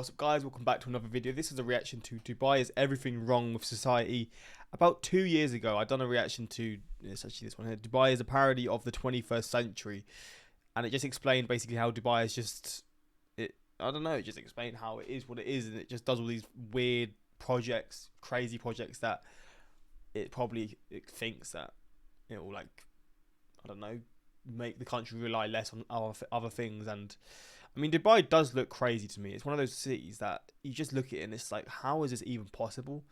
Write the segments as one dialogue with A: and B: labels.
A: What's up, guys? Welcome back to another video. This is a reaction to Dubai Is Everything Wrong with Society. About 2 years ago, I'd done a reaction to, it's actually this one here, Dubai is a parody of the 21st century. And it just explained basically how Dubai is just, I don't know, it just explained how it is what it is. And it just does all these weird projects, crazy projects that it thinks that it will, like, I don't know, make the country rely less on other things. And I mean, Dubai does look crazy to me. It's one of those cities that you just look at it and it's like, how is this even possible?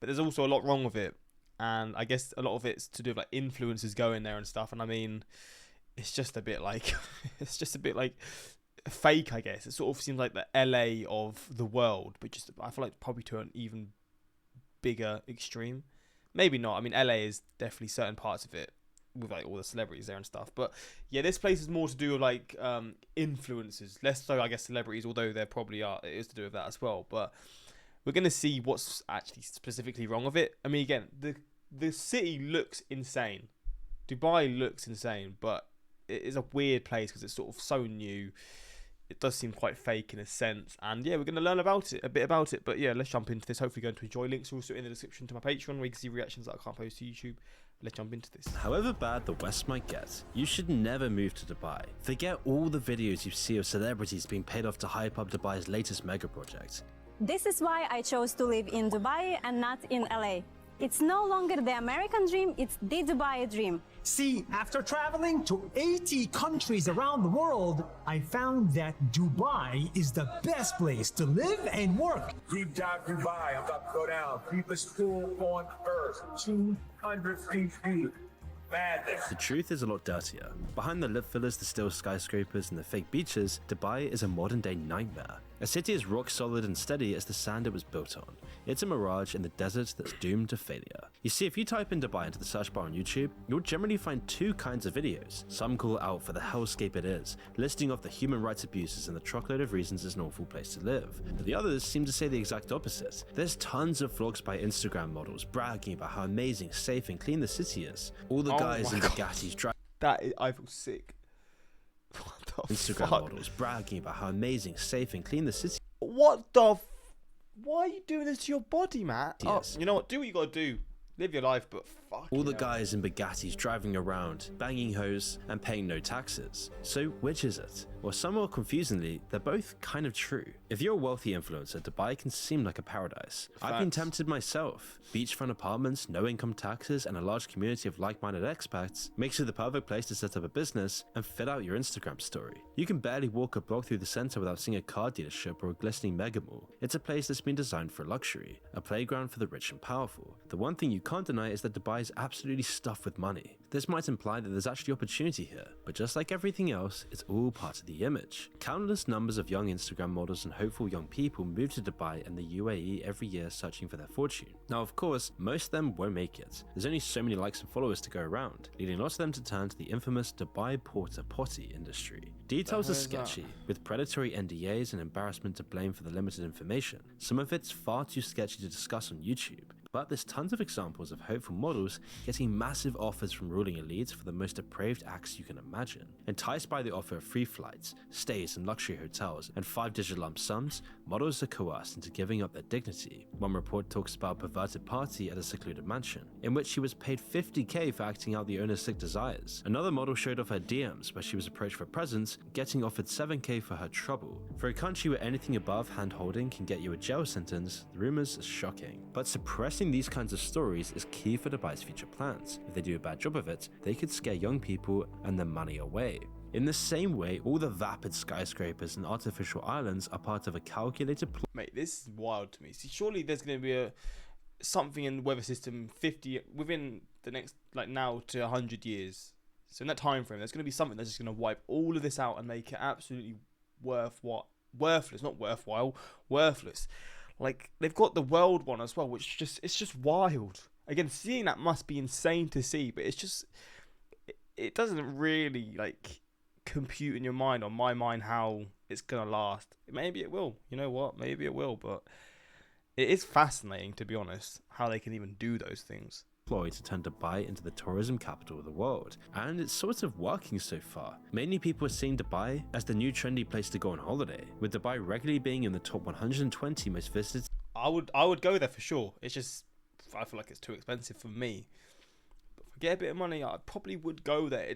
A: But there's also a lot wrong with it. And I guess a lot of it's to do with like influencers going there and stuff. And I mean, it's just a bit like, it's just a bit like fake, I guess. It sort of seems like the LA of the world, but just, I feel like probably to an even bigger extreme. Maybe not. I mean, LA is definitely certain parts of it, with like all the celebrities there and stuff. But yeah, this place is more to do with like influencers, less so I guess celebrities, although there probably are, it is to do with that as well. But we're gonna see what's actually specifically wrong with it. I mean, again, the city looks insane. Dubai looks insane, but it is a weird place because it's sort of so new. It does seem quite fake in a sense, and yeah, we're going to learn about it, a bit about it. But yeah, let's jump into this. Hopefully you're going to enjoy. Links are also in the description to my Patreon, where you can see reactions that I can't post to YouTube. Let's jump into this.
B: However bad the West might get, you should never move to Dubai. Forget all the videos you see of celebrities being paid off to hype up Dubai's latest mega project.
C: This is why I chose to live in Dubai and not in LA. It's no longer the American dream, it's the Dubai dream.
D: See, after traveling to 80 countries around the world, I found that Dubai is the best place to live and work.
E: Deep dive Dubai, I'm about to go down. Deepest pool on earth, 200 feet deep. Madness.
B: The truth is a lot dirtier. Behind the lip fillers, the still skyscrapers, and the fake beaches, Dubai is a modern day nightmare. A city as rock solid and steady as the sand it was built on. It's a mirage in the desert that's doomed to failure. You see, if you type in Dubai into the search bar on YouTube, you'll generally find two kinds of videos. Some call out for the hellscape it is, listing off the human rights abuses and the truckload of reasons it's an awful place to live. But the others seem to say the exact opposite. There's tons of vlogs by Instagram models bragging about how amazing, safe and clean the city is. All the guys in Bugattis driving.
A: I feel sick. What the
B: Instagram
A: fuck?
B: models bragging about how amazing, safe and clean the city
A: What the why are you doing this to your body, Matt?
B: Yes.
A: Oh, you know what? Do what you gotta do. Live your life, but fuck.
B: all the guys in Bugattis driving around, banging hoes, and paying no taxes. So which is it? Well, somewhat confusingly, they're both kind of true. If you're a wealthy influencer, Dubai can seem like a paradise. I've been tempted myself. Beachfront apartments, no income taxes, and a large community of like-minded expats makes it the perfect place to set up a business and fit out your Instagram story. You can barely walk a block through the center without seeing a car dealership or a glistening mega mall. It's a place that's been designed for luxury, a playground for the rich and powerful. The one thing you can't deny is that Dubai is absolutely stuffed with money. This might imply that there's actually opportunity here, but just like everything else, it's all part of the image. Countless numbers of young Instagram models and hopeful young people move to Dubai and the UAE every year searching for their fortune. Now, of course, most of them won't make it. There's only so many likes and followers to go around, leading lots of them to turn to the infamous Dubai porta potty industry. Details are sketchy, with predatory NDAs and embarrassment to blame for the limited information. Some of it's far too sketchy to discuss on YouTube. But there's tons of examples of hopeful models getting massive offers from ruling elites for the most depraved acts you can imagine. Enticed by the offer of free flights, stays in luxury hotels, and 5-digit lump sums, models are coerced into giving up their dignity. One report talks about a perverted party at a secluded mansion, in which she was paid $50K for acting out the owner's sick desires. Another model showed off her DMs where she was approached for presents, getting offered $7K for her trouble. For a country where anything above hand-holding can get you a jail sentence, the rumors are shocking. But suppressing these kinds of stories is key for Dubai's future plans. If they do a bad job of it, they could scare young people and their money away. In the same way, all the vapid skyscrapers and artificial islands are part of a calculated plan.
A: Mate, this is wild to me. See, surely there's going to be something in the weather system within the next, like, now to 100 years. So in that time frame, there's going to be something that's just going to wipe all of this out and make it absolutely worthless, not worthwhile, worthless. Like, they've got the world one as well, which it's just wild. Again, seeing that must be insane to see, but it's just, it doesn't really, like, compute in your mind, on my mind, how it's gonna last. Maybe it will, you know what, maybe it will, but it is fascinating, to be honest, how they can even do those things.
B: ploy to turn Dubai into the tourism capital of the world, and it's sort of working so far. Mainly people are seeing Dubai as the new trendy place to go on holiday, with Dubai regularly being in the top 120 most visited.
A: I would go there for sure. It's just I feel like it's too expensive for me. But if I get a bit of money, I probably would go there.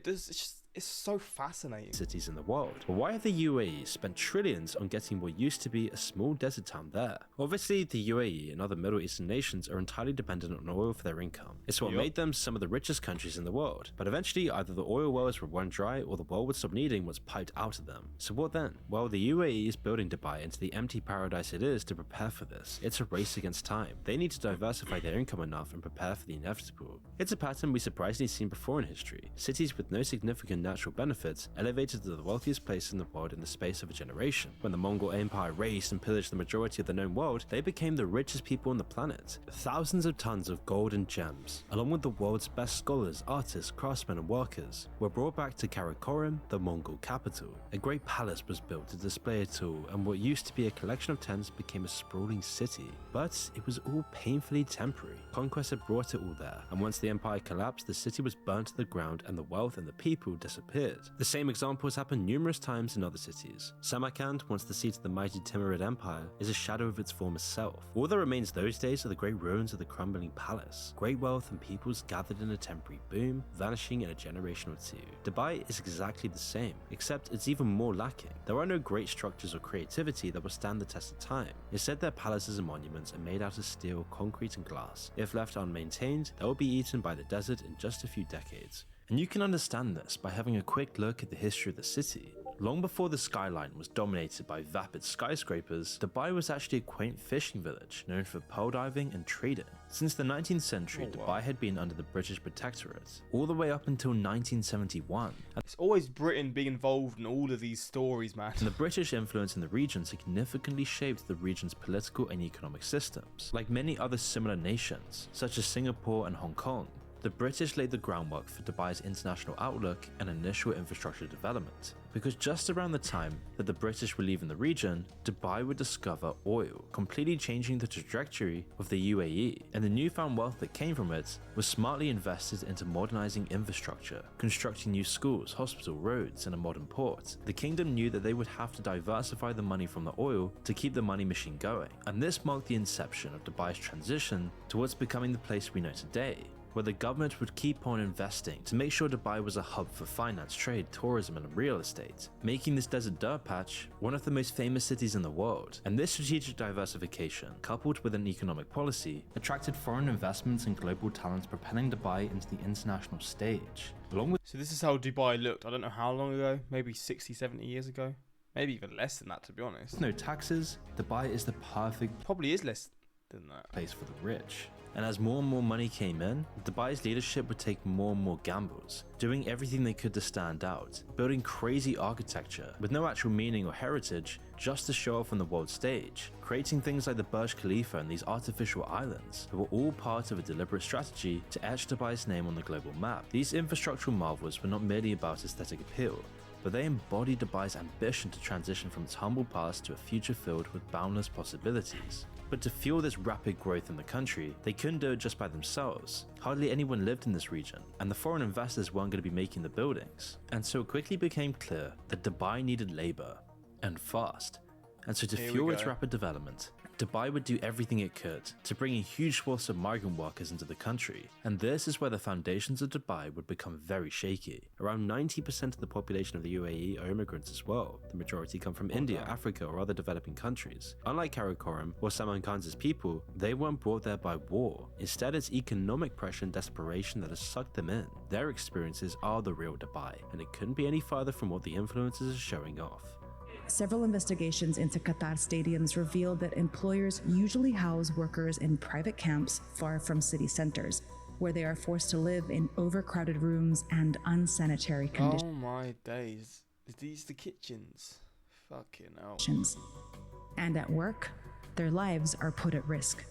A: It's so fascinating.
B: Cities in the world. But why have the UAE spent trillions on getting what used to be a small desert town there? Obviously, the UAE and other Middle Eastern nations are entirely dependent on oil for their income. It's what made them some of the richest countries in the world. But eventually, either the oil wells would run dry or the world would stop needing what's piped out of them. So what then? Well, the UAE is building Dubai into the empty paradise it is to prepare for this. It's a race against time. They need to diversify their income enough and prepare for the inevitable. It's a pattern we surprisingly seen before in history. Cities with no significant natural benefits elevated to the wealthiest place in the world in the space of a generation. When the Mongol Empire raced and pillaged the majority of the known world, they became the richest people on the planet. Thousands of tons of gold and gems, along with the world's best scholars, artists, craftsmen and workers, were brought back to Karakorum, the Mongol capital. A great palace was built to display it all, and what used to be a collection of tents became a sprawling city. But it was all painfully temporary. Conquest had brought it all there, and once the empire collapsed, the city was burnt to the ground and the wealth and the people disappeared. The same example has happened numerous times in other cities. Samarkand, once the seat of the mighty Timurid Empire, is a shadow of its former self. All that remains those days are the great ruins of the crumbling palace. Great wealth and peoples gathered in a temporary boom, vanishing in a generation or two. Dubai is exactly the same, except it's even more lacking. There are no great structures or creativity that will stand the test of time. Instead, their palaces and monuments are made out of steel, concrete and glass. If left unmaintained, they will be eaten by the desert in just a few decades. And you can understand this by having a quick look at the history of the city. Long before the skyline was dominated by vapid skyscrapers, Dubai was actually a quaint fishing village known for pearl diving and trading. Since the 19th century, Dubai had been under the British protectorate, all the way up until 1971.
A: It's always Britain being involved in all of these stories, man.
B: And the British influence in the region significantly shaped the region's political and economic systems. Like many other similar nations, such as Singapore and Hong Kong, the British laid the groundwork for Dubai's international outlook and initial infrastructure development. Because just around the time that the British were leaving the region, Dubai would discover oil, completely changing the trajectory of the UAE, and the newfound wealth that came from it was smartly invested into modernizing infrastructure, constructing new schools, hospital, roads, and a modern port. The kingdom knew that they would have to diversify the money from the oil to keep the money machine going, and this marked the inception of Dubai's transition towards becoming the place we know today, where the government would keep on investing to make sure Dubai was a hub for finance, trade, tourism and real estate, making this desert dirt patch one of the most famous cities in the world. And this strategic diversification, coupled with an economic policy, attracted foreign investments and global talents, propelling Dubai into the international stage.
A: So this is how Dubai looked. I don't know how long ago, maybe 60, 70 years ago. Maybe even less than that, to be honest.
B: No taxes, Dubai is the perfect
A: Probably is less than that.
B: place for the rich. And as more and more money came in, Dubai's leadership would take more and more gambles, doing everything they could to stand out, building crazy architecture with no actual meaning or heritage just to show off on the world stage, creating things like the Burj Khalifa and these artificial islands that were all part of a deliberate strategy to etch Dubai's name on the global map. These infrastructural marvels were not merely about aesthetic appeal, but they embody Dubai's ambition to transition from its humble past to a future filled with boundless possibilities. But to fuel this rapid growth in the country, they couldn't do it just by themselves. Hardly anyone lived in this region, and the foreign investors weren't going to be making the buildings. And so it quickly became clear that Dubai needed labor, and fast. And so to fuel its rapid development, Dubai would do everything it could to bring in huge swaths of migrant workers into the country. And this is where the foundations of Dubai would become very shaky. Around 90% of the population of the UAE are immigrants as well. The majority come from India, Africa, or other developing countries. Unlike Karakorum or Samarkand's people, they weren't brought there by war. Instead, it's economic pressure and desperation that has sucked them in. Their experiences are the real Dubai, and it couldn't be any further from what the influencers are showing off.
F: Several investigations into Qatar stadiums revealed that employers usually house workers in private camps far from city centers, where they are forced to live in overcrowded rooms and unsanitary conditions.
A: Oh my days. Are these the kitchens? Fucking hell.
F: And at work, their lives are put at risk.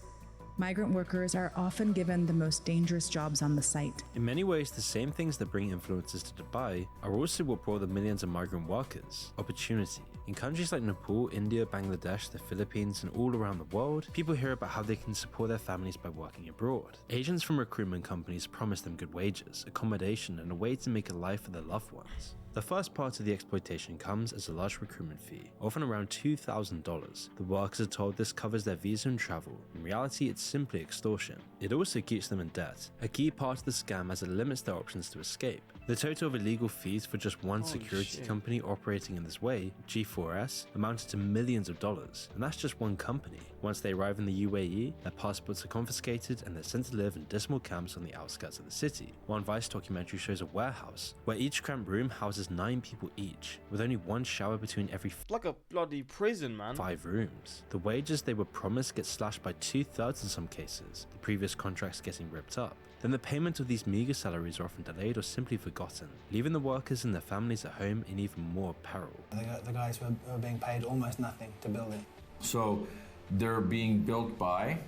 F: Migrant workers are often given the most dangerous jobs on the site.
B: In many ways, the same things that bring influencers to Dubai are also what brought the millions of migrant workers: opportunity. In countries like Nepal, India, Bangladesh, the Philippines, and all around the world, people hear about how they can support their families by working abroad. Agents from recruitment companies promise them good wages, accommodation, and a way to make a life for their loved ones. The first part of the exploitation comes as a large recruitment fee, often around $2,000. The workers are told this covers their visa and travel. In reality, it's simply extortion. It also keeps them in debt. A key part of the scam as it limits their options to escape. The total of illegal fees for just one security company operating in this way, G4S, amounted to millions of dollars, and that's just one company. Once they arrive in the UAE, their passports are confiscated and they're sent to live in dismal camps on the outskirts of the city. One Vice documentary shows a warehouse, where each cramped room houses 9 people each, with only one shower between every
A: Like a bloody prison, man.
B: 5 rooms. The wages they were promised get slashed by 2/3 in some cases, the previous contracts getting ripped up. Then the payment of these meager salaries are often delayed or simply forgotten, leaving the workers and their families at home in even more peril.
G: The guys were being paid almost nothing to build it.
H: So they're being built by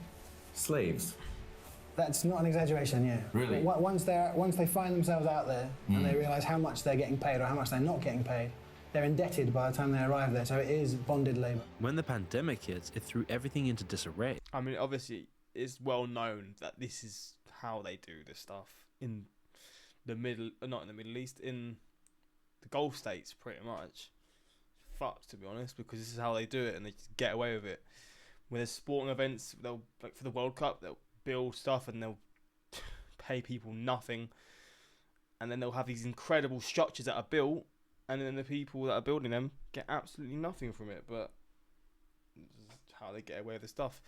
H: slaves.
G: That's not an exaggeration, yeah.
H: Really?
G: Once they find themselves out there and they realise how much they're getting paid or how much they're not getting paid, they're indebted by the time they arrive there, so it is bonded labour.
B: When the pandemic hit, it threw everything into disarray.
A: I mean, obviously, it's well known that this is how they do this stuff in the not in the Middle East, in the Gulf states, pretty much. Fucked, to be honest, because this is how they do it, and they just get away with it. When there's sporting events, they'll, like for the World Cup, they'll build stuff and they'll pay people nothing, and then they'll have these incredible structures that are built, and then the people that are building them get absolutely nothing from it. But this is how they get away with the stuff.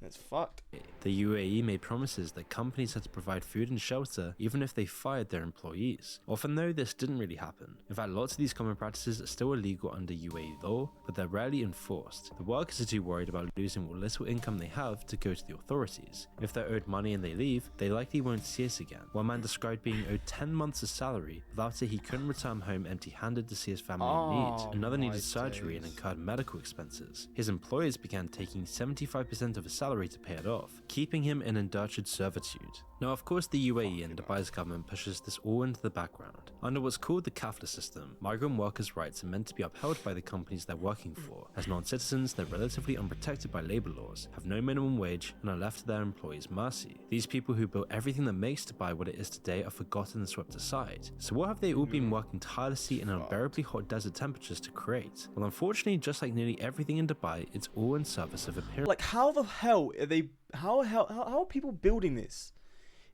A: And it's fucked.
B: The UAE made promises that companies had to provide food and shelter even if they fired their employees. Often though, this didn't really happen. In fact, lots of these common practices are still illegal under UAE law, but they're rarely enforced. The workers are too worried about losing what little income they have to go to the authorities. If they're owed money and they leave, they likely won't see it again. One man described being owed 10 months of salary. Without it, he couldn't return home empty-handed to see his family in need. Another needed surgery and incurred medical expenses. His employers began taking 75% of his salary to pay it off, keeping him in indentured servitude. Now, of course, the UAE and Dubai's government pushes this all into the background. Under what's called the kafala system, migrant workers' rights are meant to be upheld by the companies they're working for. As non-citizens, they're relatively unprotected by labour laws, have no minimum wage, and are left to their employers' mercy. These people who built everything that makes Dubai what it is today are forgotten and swept aside. So what have they all been working tirelessly in unbearably hot desert temperatures to create? Well, unfortunately, just like nearly everything in Dubai, it's all in service of appearance.
A: Like, how the hell are they? How are people building this?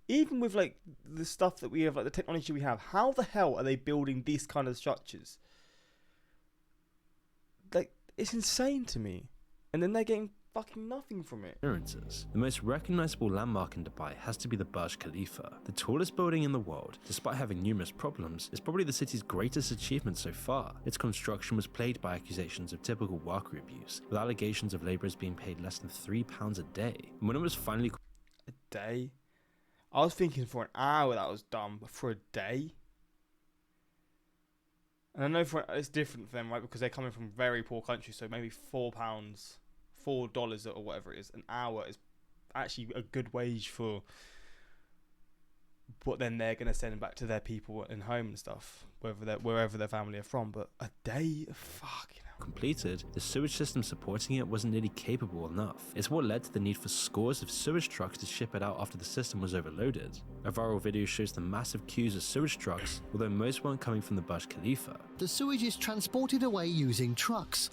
A: Even with like the stuff that we have, like the technology we have, how the hell are they building these kind of structures? Like, it's insane to me. And then they're getting fucking nothing from it.
B: The most recognizable landmark in Dubai has to be the Burj Khalifa. The tallest building in the world, despite having numerous problems, is probably the city's greatest achievement so far. Its construction was plagued by accusations of typical worker abuse, with allegations of labourers being paid less than £3 a day. And when it was finally
A: a day? I was thinking for an hour that was done, but for a day? And I know it's different for them, right? Because they're coming from very poor countries, so maybe $4 or whatever it is, an hour is actually a good wage for what then they're going to send back to their people and home and stuff, wherever their family are from. But a day? Fucking hell.
B: Completed, the sewage system supporting it wasn't nearly capable enough. It's what led to the need for scores of sewage trucks to ship it out after the system was overloaded. A viral video shows the massive queues of sewage trucks, although most weren't coming from the Burj Khalifa.
I: The sewage is transported away using trucks.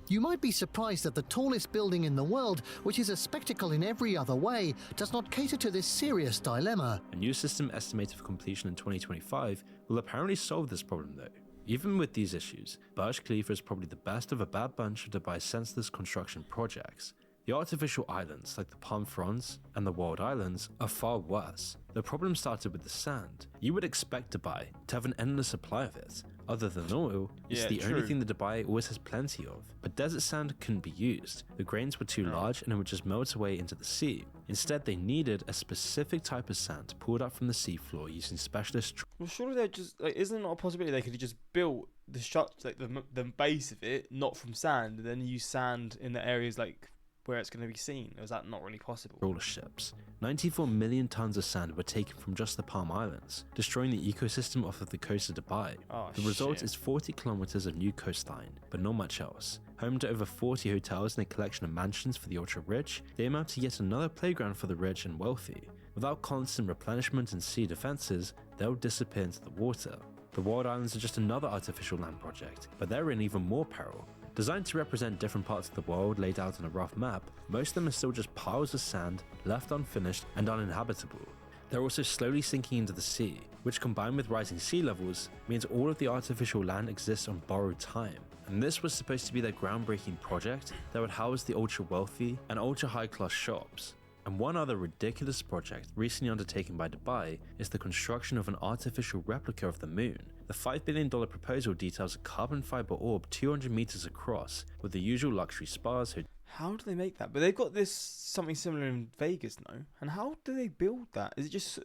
I: You might be surprised that the tallest building in the world, which is a spectacle in every other way, does not cater to this serious dilemma.
B: A new system estimated for completion in 2025 will apparently solve this problem though. Even with these issues, Burj Khalifa is probably the best of a bad bunch of Dubai's senseless construction projects. The artificial islands like the Palm Fronds and the Wild Islands are far worse. The problem started with the sand. You would expect Dubai to have an endless supply of it. Other than oil, it's the only thing that Dubai always has plenty of. But desert sand couldn't be used. The grains were too large and it would just melt away into the sea. Instead, they needed a specific type of sand pulled up from the seafloor using specialist.
A: Well, surely they're just like, isn't it not a possibility they could have just built the structure, like the base of it, not from sand, and then use sand in the areas like where it's going to be seen? Or is that not really possible?
B: Trawler ships. 94 million tons of sand were taken from just the Palm Islands, destroying the ecosystem off of the coast of Dubai.
A: Oh,
B: the result
A: shit.
B: is 40 kilometers of new coastline, but not much else. Home to over 40 hotels and a collection of mansions for the ultra-rich, they amount to yet another playground for the rich and wealthy. Without constant replenishment and sea defenses, they'll disappear into the water. The Wild Islands are just another artificial land project, but they're in even more peril. Designed to represent different parts of the world laid out on a rough map, most of them are still just piles of sand, left unfinished and uninhabitable. They're also slowly sinking into the sea, which combined with rising sea levels, means all of the artificial land exists on borrowed time. And this was supposed to be their groundbreaking project that would house the ultra-wealthy and ultra-high-class shops. And one other ridiculous project recently undertaken by Dubai is the construction of an artificial replica of the moon. The $5 billion proposal details a carbon fiber orb 200 meters across with the usual luxury spas.
A: How do they make that? But they've got this something similar in Vegas, no? And how do they build that? Is it just...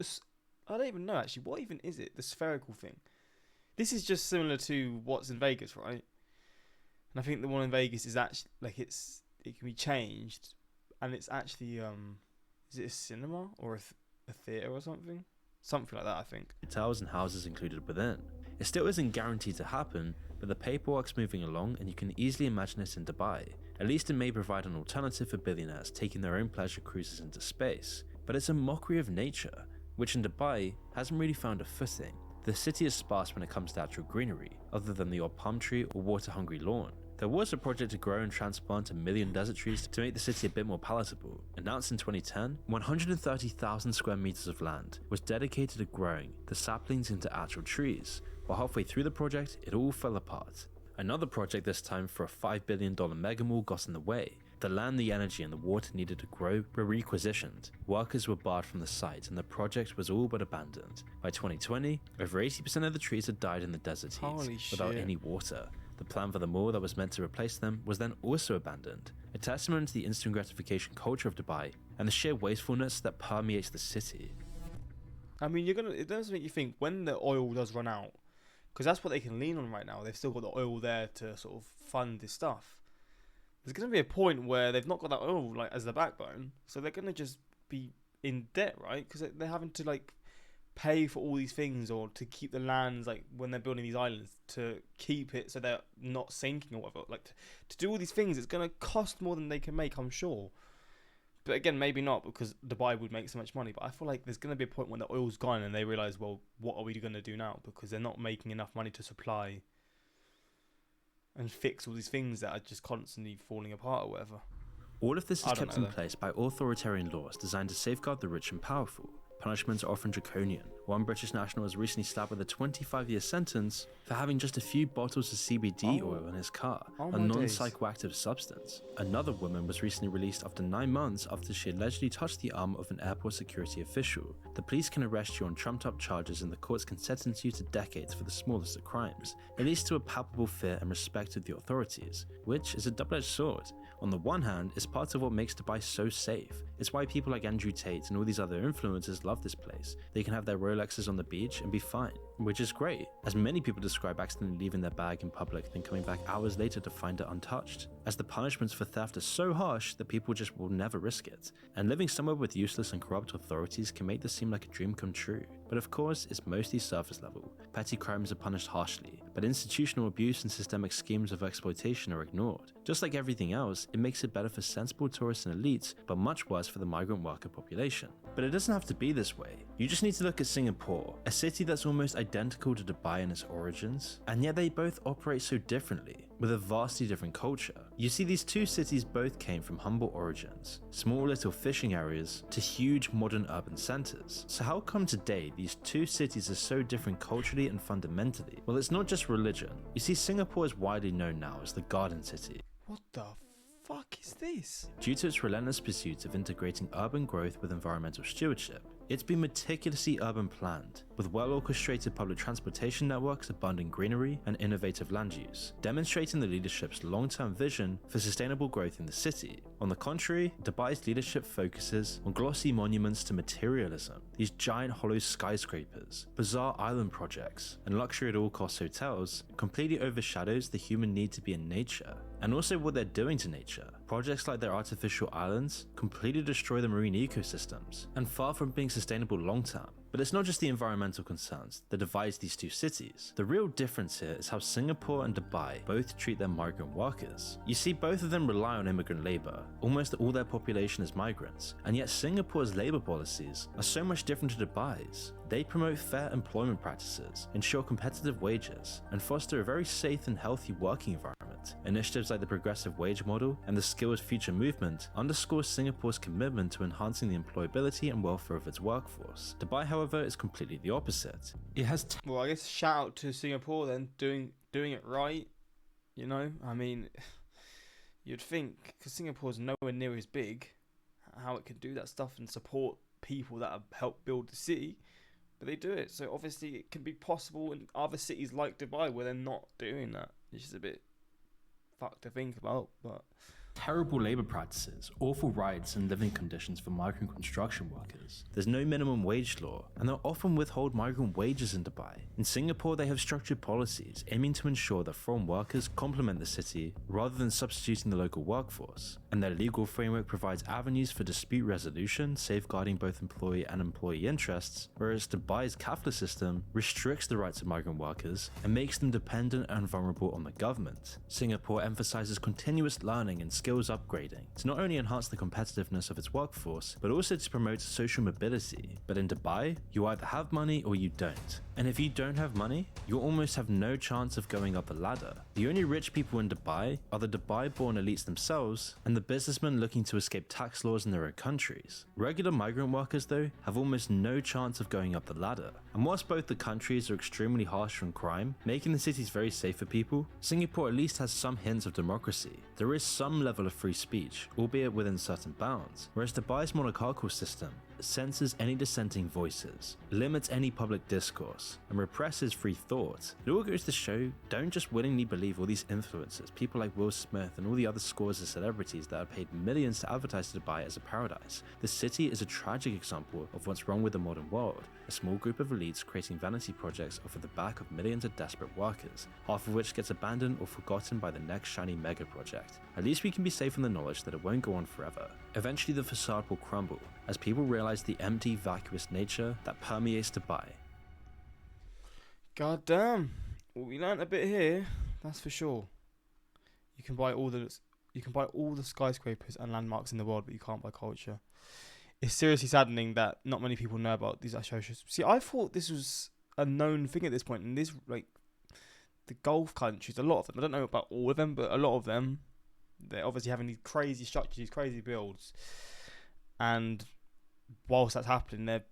A: I don't even know actually. What even is it? The spherical thing. This is just similar to what's in Vegas, right? And I think the one in Vegas is actually like it can be changed, and it's actually is it a cinema or a theater or something? Something like that, I think.
B: Hotels and houses included within. It still isn't guaranteed to happen, but the paperwork's moving along and you can easily imagine it in Dubai. At least it may provide an alternative for billionaires taking their own pleasure cruises into space. But it's a mockery of nature, which in Dubai hasn't really found a footing. The city is sparse when it comes to actual greenery, other than the odd palm tree or water-hungry lawn. There was a project to grow and transplant 1 million desert trees to make the city a bit more palatable. Announced in 2010, 130,000 square meters of land was dedicated to growing the saplings into actual trees, but halfway through the project, it all fell apart. Another project this time for a $5 billion mega mall got in the way. The land, the energy and the water needed to grow were requisitioned. Workers were barred from the site and the project was all but abandoned. By 2020, over 80% of the trees had died in the desert heat without any water. The plan for the mall that was meant to replace them was then also abandoned, a testament to the instant gratification culture of Dubai and the sheer wastefulness that permeates the city.
A: I mean, it does make you think when the oil does run out, because that's what they can lean on right now. They've still got the oil there to sort of fund this stuff. There's going to be a point where they've not got that oil like as the backbone, so they're going to just be in debt, right? Because they're having to like pay for all these things or to keep the lands, like when they're building these islands, to keep it so they're not sinking or whatever. Like to do all these things, it's going to cost more than they can make, I'm sure. But again, maybe not, because Dubai would make so much money. But I feel like there's going to be a point when the oil's gone and they realise, well, what are we going to do now? Because they're not making enough money to supply and fix all these things that are just constantly falling apart or whatever.
B: All of this is kept in place by authoritarian laws designed to safeguard the rich and powerful. Punishments are often draconian. One British national was recently slapped with a 25-year sentence for having just a few bottles of CBD oil in his car, a non-psychoactive substance. Another woman was recently released after 9 months after she allegedly touched the arm of an airport security official. The police can arrest you on trumped-up charges and the courts can sentence you to decades for the smallest of crimes. It leads to a palpable fear and respect of the authorities, which is a double-edged sword. On the one hand, it's part of what makes Dubai so safe. It's why people like Andrew Tate and all these other influencers love this place. They can have their Rolexes on the beach and be fine, which is great, as many people describe accidentally leaving their bag in public then coming back hours later to find it untouched, as the punishments for theft are so harsh that people just will never risk it. And living somewhere with useless and corrupt authorities can make this seem like a dream come true. But of course, it's mostly surface level. Petty crimes are punished harshly, but institutional abuse and systemic schemes of exploitation are ignored. Just like everything else, it makes it better for sensible tourists and elites, but much worse for the migrant worker population. But it doesn't have to be this way. You just need to look at Singapore, a city that's almost identical to Dubai in its origins, and yet they both operate so differently, with a vastly different culture. You see, these two cities both came from humble origins, small little fishing areas, to huge modern urban centers. So how come today these two cities are so different culturally and fundamentally? Well, it's not just religion. You see, Singapore is widely known now as the Garden City.
A: What the fuck is this?
B: Due to its relentless pursuit of integrating urban growth with environmental stewardship, it's been meticulously urban planned, with well-orchestrated public transportation networks, abundant greenery, and innovative land use, demonstrating the leadership's long-term vision for sustainable growth in the city. On the contrary, Dubai's leadership focuses on glossy monuments to materialism, these giant hollow skyscrapers, bizarre island projects, and luxury-at-all-cost hotels completely overshadows the human need to be in nature, and also what they're doing to nature. projects like their artificial islands completely destroy the marine ecosystems, and far from being sustainable long term. But it's not just the environmental concerns that divides these two cities. The real difference here is how Singapore and Dubai both treat their migrant workers. You see, both of them rely on immigrant labor. Almost all their population is migrants, and yet Singapore's labor policies are so much different to Dubai's. They promote fair employment practices, ensure competitive wages, and foster a very safe and healthy working environment. Initiatives like the progressive wage model and the Skills Future movement underscore Singapore's commitment to enhancing the employability and welfare of its workforce. Dubai, however, is completely the opposite. It has
A: Well, I guess shout out to Singapore then, doing it right. You know, I mean, you'd think, because Singapore's nowhere near as big, how it can do that stuff and support people that have helped build the city, but they do it. So obviously it can be possible in other cities like Dubai where they're not doing that. It's just a bit fucked to think about, but
B: terrible labor practices, awful rights and living conditions for migrant construction workers. There's no minimum wage law, and they'll often withhold migrant wages in Dubai. In Singapore, they have structured policies aiming to ensure that foreign workers complement the city rather than substituting the local workforce. And their legal framework provides avenues for dispute resolution, safeguarding both employee and employee interests, whereas Dubai's kafala system restricts the rights of migrant workers and makes them dependent and vulnerable on the government. Singapore emphasizes continuous learning and skills upgrading to not only enhance the competitiveness of its workforce, but also to promote social mobility. But in Dubai, you either have money or you don't. And if you don't have money, you almost have no chance of going up the ladder. The only rich people in Dubai are the Dubai-born elites themselves and the businessmen looking to escape tax laws in their own countries. Regular migrant workers, though, have almost no chance of going up the ladder. And whilst both the countries are extremely harsh on crime, making the cities very safe for people, Singapore at least has some hints of democracy. There is some level of free speech, albeit within certain bounds, whereas Dubai's monarchical system censors any dissenting voices, limits any public discourse, and represses free thought. It all goes to show, don't just willingly believe all these influencers, people like Will Smith and all the other scores of celebrities that are paid millions to advertise to Dubai as a paradise. The city is a tragic example of what's wrong with the modern world. A small group of elites creating vanity projects off of the back of millions of desperate workers, half of which gets abandoned or forgotten by the next shiny mega project. At least we can be safe in the knowledge that it won't go on forever. Eventually the facade will crumble, as people realize the empty, vacuous nature that permeates Dubai.
A: God damn. Well, we learnt a bit here, that's for sure. You can buy all the skyscrapers and landmarks in the world, but you can't buy culture. It's seriously saddening that not many people know about these atrocious. See, I thought this was a known thing at this point, and this, like, the Gulf countries, a lot of them, I don't know about all of them, but a lot of them, they're obviously having these crazy structures, these crazy builds, and whilst that's happening, they're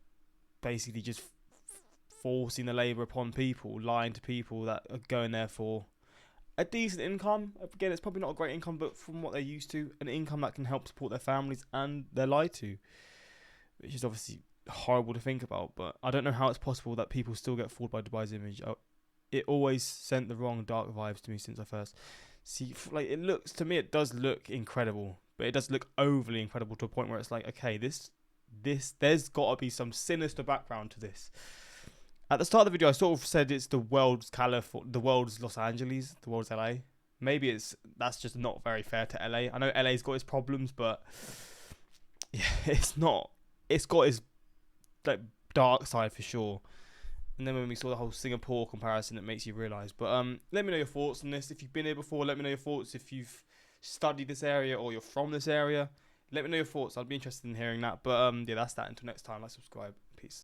A: basically just forcing the labour upon people, lying to people that are going there for a decent income. Again, it's probably not a great income, but from what they're used to, an income that can help support their families, and they're lied to, which is obviously horrible to think about. But I don't know how it's possible that people still get fooled by Dubai's image. It always sent the wrong dark vibes to me since I first see. Like, it looks, to me, it does look incredible, but it does look overly incredible to a point where it's like, okay, this there's got to be some sinister background to this. At the start of the video, I sort of said it's the world's California, the world's Los Angeles, the world's LA. Maybe that's just not very fair to LA. I know LA's got its problems, but yeah, it's not. It's got its, like, dark side for sure. And then when we saw the whole Singapore comparison, it makes you realise. But let me know your thoughts on this. If you've been here before, let me know your thoughts. If you've studied this area or you're from this area, let me know your thoughts. I'd be interested in hearing that. But yeah, that's that. Until next time, like, subscribe.